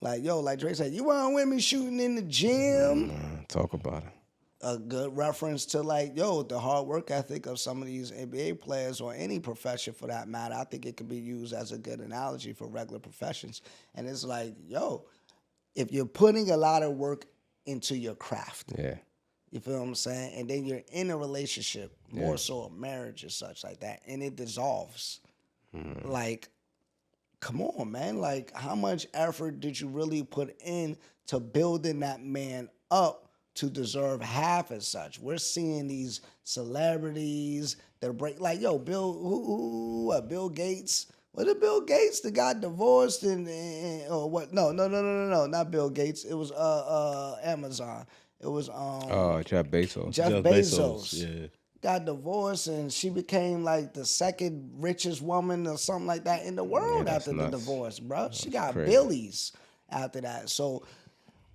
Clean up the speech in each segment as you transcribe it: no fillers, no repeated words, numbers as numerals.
Like, yo, like Dre said, you weren't with me shooting in the gym. Talk about it. A good reference to like, yo, the hard work ethic of some of these NBA players or any profession for that matter. I think it could be used as a good analogy for regular professions. And it's like, yo, if you're putting a lot of work into your craft, Yeah. you feel what I'm saying? And then you're in a relationship, more so a marriage or such like that, and it dissolves. Like, come on, man. Like, how much effort did you really put in to building that man up to deserve half as such? We're seeing these celebrities that break, like, yo, Bill Gates. What did Bill Gates that got divorced or what? No, not Bill Gates. It was Amazon. It was Jeff Bezos. Jeff Jeff Bezos. Yeah. Got divorced and she became like the second richest woman or something like that in the world that's after the nuts. divorce, bro. She got crazy. billies after that. So,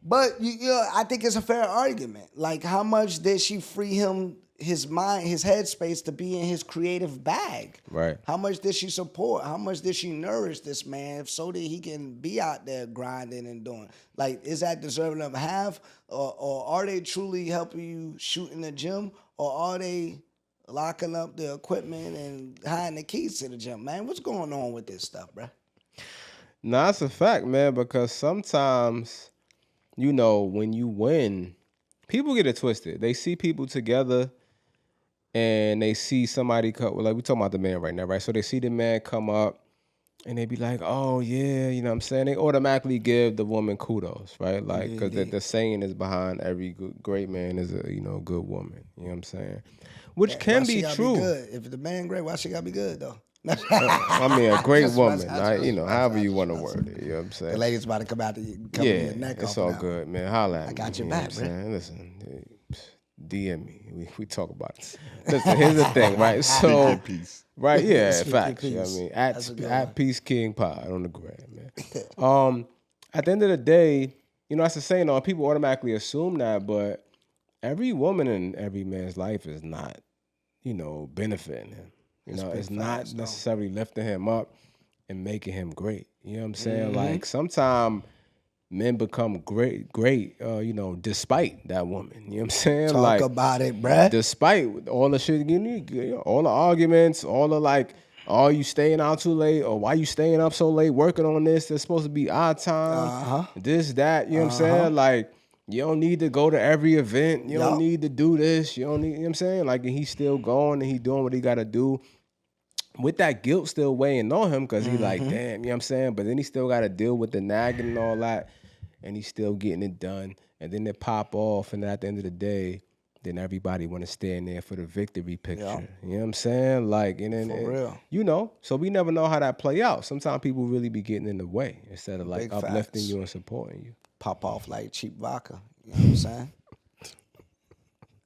but you know, I think it's a fair argument. Like, how much did she free him, his mind, his headspace to be in his creative bag? Right. How much did she support? How much did she nourish this man so that he can be out there grinding and doing? Like, is that deserving of half? Or are they truly helping you shoot in the gym? Or are they locking up the equipment and hiding the keys to the gym? Man, what's going on with this stuff, bro? No, that's a fact, man, because sometimes, you know, when you win, people get it twisted. They see people together and they see somebody come, like we talking about the man right now, right? So they see the man come up and they be like, oh, yeah, you know what I'm saying? They automatically give the woman kudos, right? Like, because the saying is behind every great man is a, you know, good woman. You know what I'm saying? Which can Why she be gotta true. good? If the man great, why she gotta be good though? I mean, a great Just- woman, I you know, just- however I you just- want to word it. You know what I'm saying? The lady's about to come out to cover Yeah, your neck it's off all now. good, man. Holla at me. got your you know back, what I'm bro. saying? Listen, DM me. We talk about it. Listen, here's the thing, right? So, in peace. right, yeah, Speak in facts. You know what I peace. mean? That's a good one. At Peace King Pod on the gram, man. At the end of the day, you know, that's the saying. Though, people automatically assume that, but every woman in every man's life is not, you know, benefiting him. You know, big it's not facts, though. necessarily lifting him up and making him great. You know what I'm saying? Mm-hmm. Like sometimes men become great, you know, despite that woman. You know what I'm saying? Talk like about it, bruh. despite all the shit you need, you know, all the arguments, all the like, oh, you staying out too late, or why you staying up so late working on this? It's supposed to be our time. This, that, you know what I'm saying? Like, you don't need to go to every event. You don't Yup. need to do this. You don't need, you know what I'm saying? Like, and he's still going and he doing what he got to do. With that guilt still weighing on him because he like, damn, you know what I'm saying? But then he still got to deal with the nagging and all that. And he's still getting it done. And then they pop off. And at the end of the day, then everybody want to stand there for the victory picture. Yeah. You know what I'm saying? Like, and then, For real. you know, so we never know how that play out. Sometimes people really be getting in the way instead of like Big uplifting facts. you and supporting you. Pop off like cheap vodka. You know what I'm saying?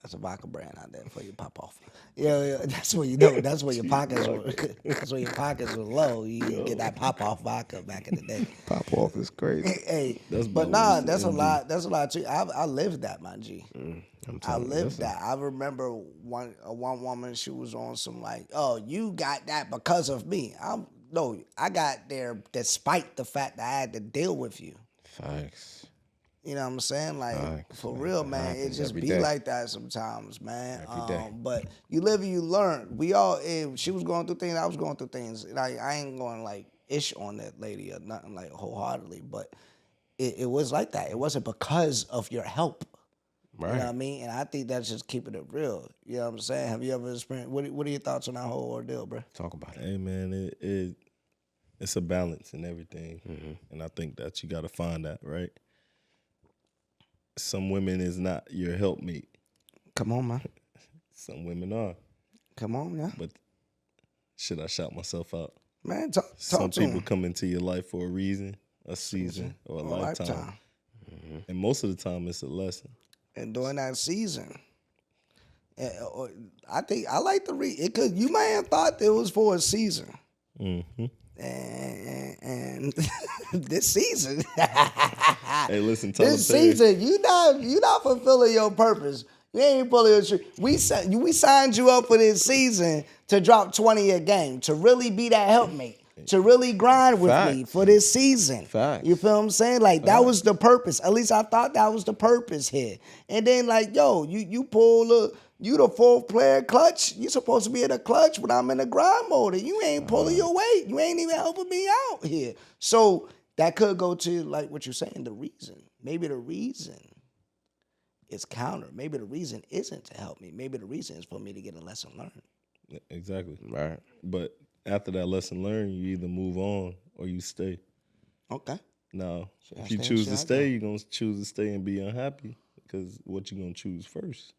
That's a vodka brand out there for you. Pop off. Yeah, that's where you know. That's where your pockets were. That's where your pockets were low. You can get that pop off vodka back in the day. Pop off is crazy. Hey, That's but about nah, what it that's a is, lot. That's a lot too. I lived that, my G. I'm I telling you, lived listen. that. I remember one woman. She was on some like, oh, you got that because of me. I got there despite the fact that I had to deal with you. Facts. You know what I'm saying? Like, Facts, for man. real, That man. It happens just every be day. like that sometimes, man. Every day. But you live and you learn. We all, if she was going through things, I was going through things. Like, I ain't going like ish on that lady or nothing like wholeheartedly, but it was like that. It wasn't because of your help. Right. You know what I mean? And I think that's just keeping it real. You know what I'm saying? Have you ever experienced, what are your thoughts on that whole ordeal, bro? Talk about it. Hey man, it's a balance and everything, and I think that you got to find that right. Some women is not your helpmate. Come on, man. Some women are. Come on, yeah. But should I shout myself out? Man, talk Some to people him. come into your life for a reason, a season, or a lifetime. And most of the time, it's a lesson. And during that season, I think I like to read it because you may have thought it was for a season, and this season, Hey, listen, Tyler this Perry. season, you not fulfilling your purpose. You ain't pulling your tree. We signed you up for this season to drop 20 a game to really be that helpmate. to really grind with me Facts. for this season. Facts. You feel what I'm saying? Like that was the purpose. At least I thought that was the purpose here. And then like, yo, you pull you the fourth player clutch. You supposed to be in the clutch when I'm in the grind mode. And you ain't pulling your weight. You ain't even helping me out here. So that could go to like what you're saying, the reason. Maybe the reason is counter. Maybe the reason isn't to help me. Maybe the reason is for me to get a lesson learned. Exactly. Right. But after that lesson learned, you either move on or you stay. Okay. Now, Should I if you stay or choose should to I stay, go? you're going to choose to stay and be unhappy because what you going to choose first?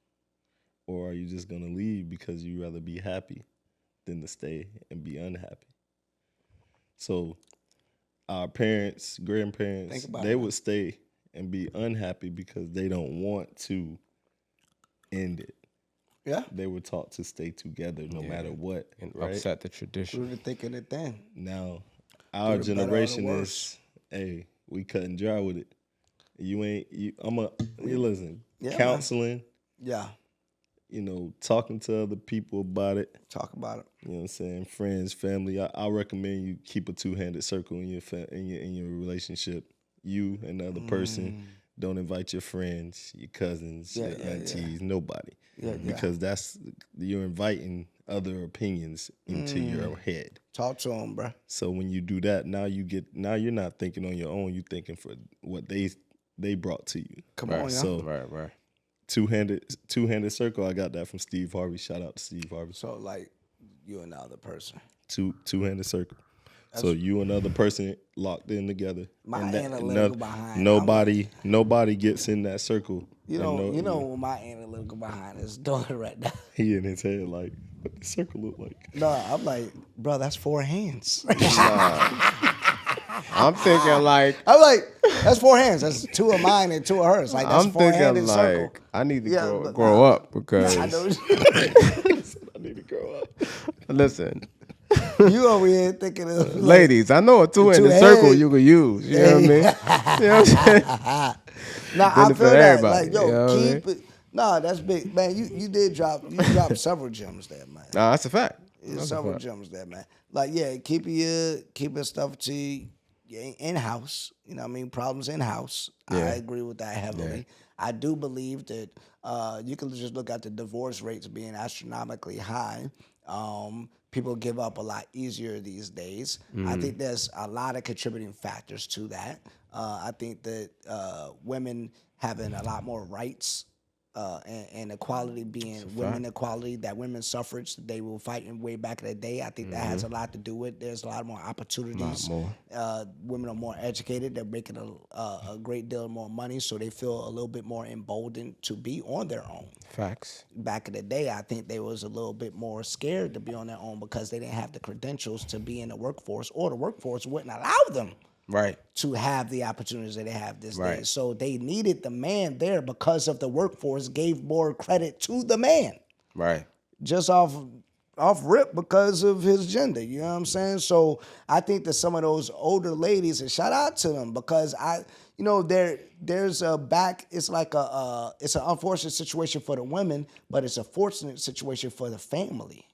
Or are you just going to leave because you rather be happy than to stay and be unhappy? So our parents, grandparents, Think about they it. would stay and be unhappy because they don't want to end it. Yeah. They were taught to stay together no matter what. And right? upset the tradition. Through the thick and the thin. Now, our the better or the generation worse. is, hey, we cut and dry with it. You listen, Yeah, counseling, Yeah. talking to other people about it. Talk about it. You know what I'm saying? Friends, family. I recommend you keep a 2-handed circle in your relationship. You and the other person. Don't invite your friends, your cousins, Yeah, your yeah, aunties, nobody. Yeah, yeah. Because you're inviting other opinions into your head. Talk to him, bro. So when you do that, now you're not thinking on your own. You're thinking for what they brought to you. Come Right. on, y'all. So Right. two-handed circle. I got that from Steve Harvey. Shout out to Steve Harvey. So like you and the other person. Two-handed circle. So you and the other person locked in together. My And analytical behind. nobody gets in that circle. You And know what my analytical behind is doing right now. he in his head like, what the circle look like? No, I'm like, bro, that's 4 hands. I'm thinking like I'm like, that's 4 hands. That's 2 of mine and 2 of hers. Like that's I'm 4-handed thinking circle. like I need to Yeah, but grow up because I know I need to grow up. listen, you over here thinking of like, ladies, I know a 2-handed two circle heads. you could use. You know what I mean? You know what I'm saying? Nah, I benefit feel that. everybody, Like, yo, you know what I keep it. Nah, that's big, man. You dropped several gems there, man. Nah, that's a fact. There's That's a several fact. gems there, man. Like, yeah, keep your stuff to in house. You know what I mean? Problems in house. I Yeah. agree with that heavily. I do believe that you can just look at the divorce rates being astronomically high. People give up a lot easier these days. I think there's a lot of contributing factors to that. I think that women having a lot more rights and equality being women equality, that women's suffrage they were fighting way back in the day. I think that has a lot to do with. There's a lot more opportunities. more. Women are more educated. They're making a great deal more money, so they feel a little bit more emboldened to be on their own. Facts. Back in the day, I think they was a little bit more scared to be on their own because they didn't have the credentials to be in the workforce, or the workforce wouldn't allow them Right. to have the opportunities that they have this day. Right. So they needed the man there because of the workforce gave more credit to the man Right. just off rip because of his gender. You know what I'm saying? So I think that some of those older ladies, and shout out to them because there's a back. It's like it's an unfortunate situation for the women, but it's a fortunate situation for the family.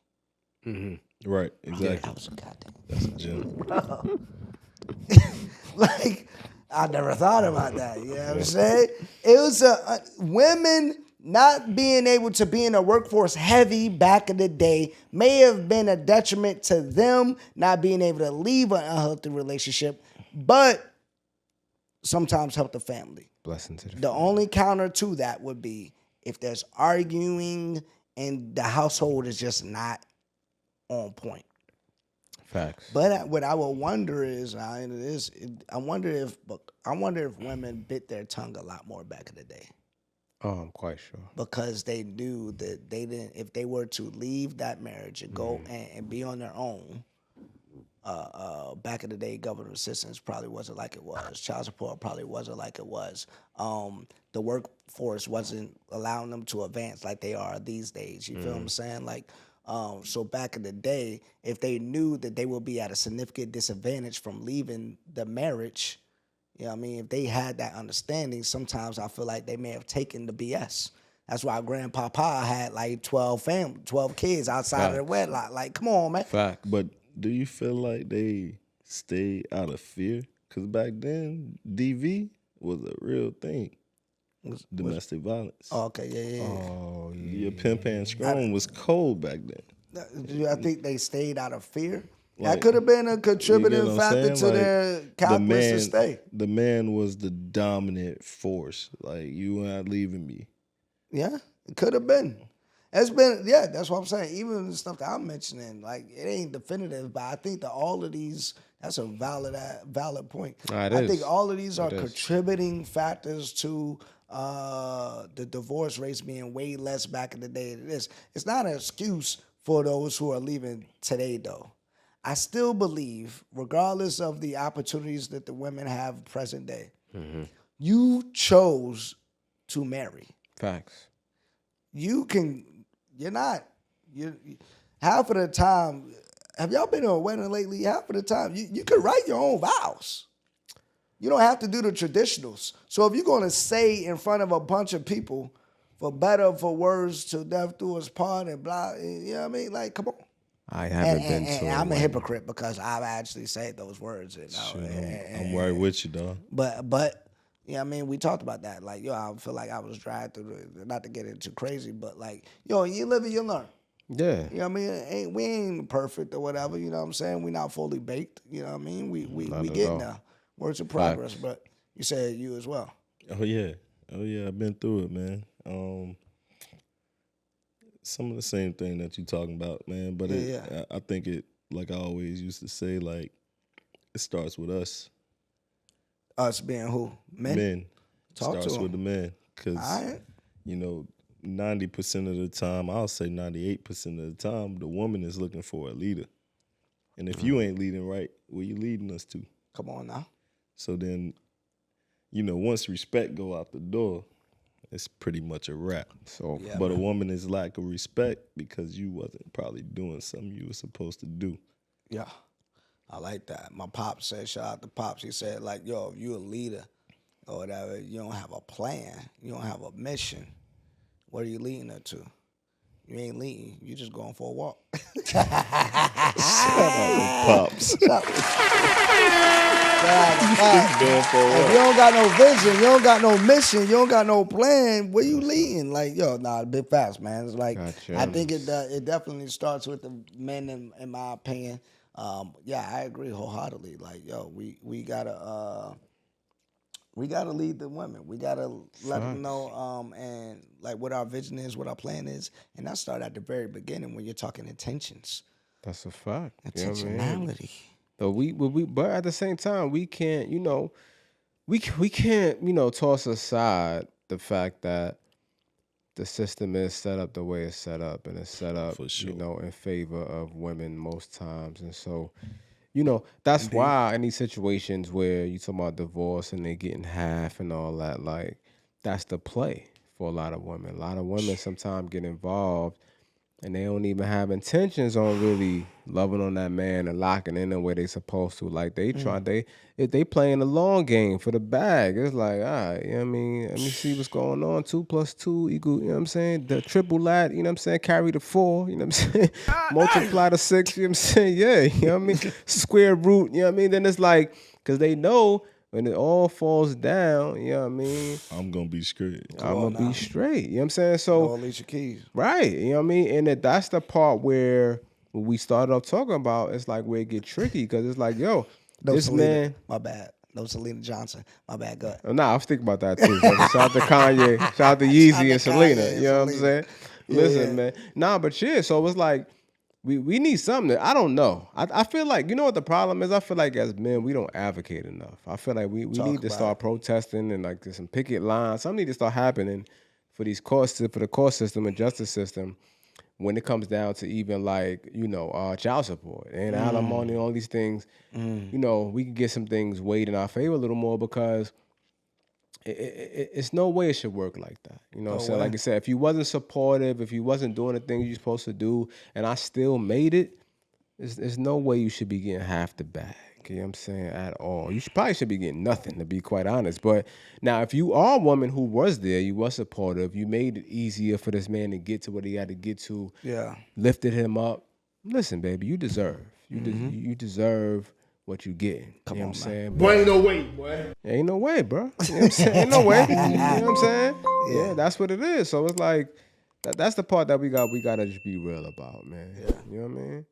Right, exactly. That was a goddamn. That's a gem. Like, I never thought about that. You know what I'm saying? It was women not being able to be in the workforce heavy back in the day may have been a detriment to them not being able to leave an unhealthy relationship, but sometimes help the family. Blessing to The only counter to that would be if there's arguing and the household is just not on point. Facts. But what I would wonder is, I wonder if women bit their tongue a lot more back in the day Oh, I'm quite sure. because they knew that they didn't. If they were to leave that marriage and go and be on their own, back in the day, government assistance probably wasn't like it was. Child support probably wasn't like it was. The workforce wasn't allowing them to advance like they are these days. You feel what I'm saying? Like. So back in the day, if they knew that they would be at a significant disadvantage from leaving the marriage, you know what I mean? If they had that understanding, sometimes I feel like they may have taken the BS. That's why Grandpapa had like 12 kids outside of the wedlock. Like, come on, man. Facts. But do you feel like they stayed out of fear? Because back then, DV was a real thing. Domestic violence. Oh, okay, yeah. Oh yeah. Your pimp and strong was cold back then. I think they stayed out of fear. That Like, could have been a You contributing get what I'm factor saying? to Like, their the calculus to man, stay. the man was the dominant force. Like, you not leaving me. Yeah, it could have been. It's been, yeah, that's what I'm saying. Even the stuff that I'm mentioning, like, it ain't definitive, but I think that all of these, that's a valid point. It I is. think all of these are is. contributing factors to the divorce rates being way less back in the day than it is. It's not an excuse for those who are leaving today, though. I still believe, regardless of the opportunities that the women have present day, you chose to marry. Facts. You half of the time, have y'all been to a wedding lately? Half of the time, you could write your own vows. You don't have to do the traditionals. So if you're going to say in front of a bunch of people, for better, for worse, till death do us part and blah, you know what I mean? Like, come on. I haven't been to. And I'm a hypocrite because I've actually said those words. You know, I'm right with you, dog. But you know what I mean? We talked about that. Like, yo, I feel like I was dragged through not to get into crazy, but like, yo, you live and you learn. Yeah. You know what I mean? We ain't perfect or whatever, you know what I'm saying? We not fully baked, you know what I mean? We Not at getting all. there. Works in progress, but you said you as well. Oh yeah, I've been through it, man. Some of the same thing that you talking about, man. But I think it, like I always used to say, like it starts with us. Us being who? Men? Talk to starts 'em. with the men, because Alright. 90% of the time, I'll say 98% of the time, the woman is looking for a leader. And if you ain't leading right, where you leading us to? Come on now. So then, once respect go out the door, it's pretty much a wrap. So Yeah, But a woman is lack of respect because you wasn't probably doing something you were supposed to do. Yeah. I like that. My pops said, shout out to Pops, he said, like, yo, if you a leader or whatever, you don't have a plan, you don't have a mission, what are you leading her to? You ain't leading, you just going for a walk. Pops. If you don't got no vision, you don't got no mission, you don't got no plan, where you leading? Like, yo, big facts, man. It's like, Gotcha. I think it definitely starts with the men, in my opinion. Yeah, I agree wholeheartedly. Like, yo, we gotta lead the women. We gotta let them know, and like what our vision is, what our plan is, and that started at the very beginning when you're talking intentions, that's a fact. You know what I mean? intentionality. So but at the same time, we can't, we can't, toss aside the fact that the system is set up the way it's set up, and it's set up, For sure. in favor of women most times, and so. That's why in these situations where you talk about divorce and they getting half and all that, like that's the play for a lot of women. A lot of women sometimes get involved and they don't even have intentions on really loving on that man and locking in the way they supposed to. Like they playing the long game for the bag. It's like, all right, you know what I mean? Let me see what's going on. 2 + 2 equal, you know what I'm saying? The triple lat, you know what I'm saying? Carry the 4, you know what I'm saying? Multiply the 6, you know what I'm saying? Yeah, you know what I mean? Square root, you know what I mean? Then it's like, because they know when it all falls down, you know what I mean? I'm going to be straight. I'm going to be straight, you know what I'm saying? So, Alicia Keys. right, you know what I mean? And that's the part where we started off talking about, it's like where it get tricky, because it's like, yo, this Selena, man. my bad. No, Selena Johnson. My bad. Go ahead. Nah, I was thinking about that too. Shout out to Kanye, shout out to Yeezy and Selena. Kanye and You know what I'm Selena. saying? Listen, man. Nah, but shit. So it was like we need something. I don't know. I feel like, you know what the problem is? I feel like as men, we don't advocate enough. I feel like we need to start protesting and like there's some picket lines. Something need to start happening for the court system and justice system when it comes down to even like, child support and alimony and all these things. We can get some things weighed in our favor a little more because it's no way it should work like that. You know what I'm saying? Like I said, if you wasn't supportive, if you wasn't doing the things you're supposed to do, and I still made it, there's no way you should be getting half the bag. You know what I'm saying? At all. You probably should be getting nothing, to be quite honest. But now, if you are a woman who was there, you was supportive, you made it easier for this man to get to what he had to get to, Yeah. lifted him up, listen, baby, you deserve. You deserve what you getting. Come you know on, what I'm man. saying? Boy, ain't no way, boy. Ain't no way, bro. You know what I'm saying? Ain't no way. You know what I'm saying? Yeah, that's what it is. So it's like that's the part that we gotta just be real about, man. You know what I mean?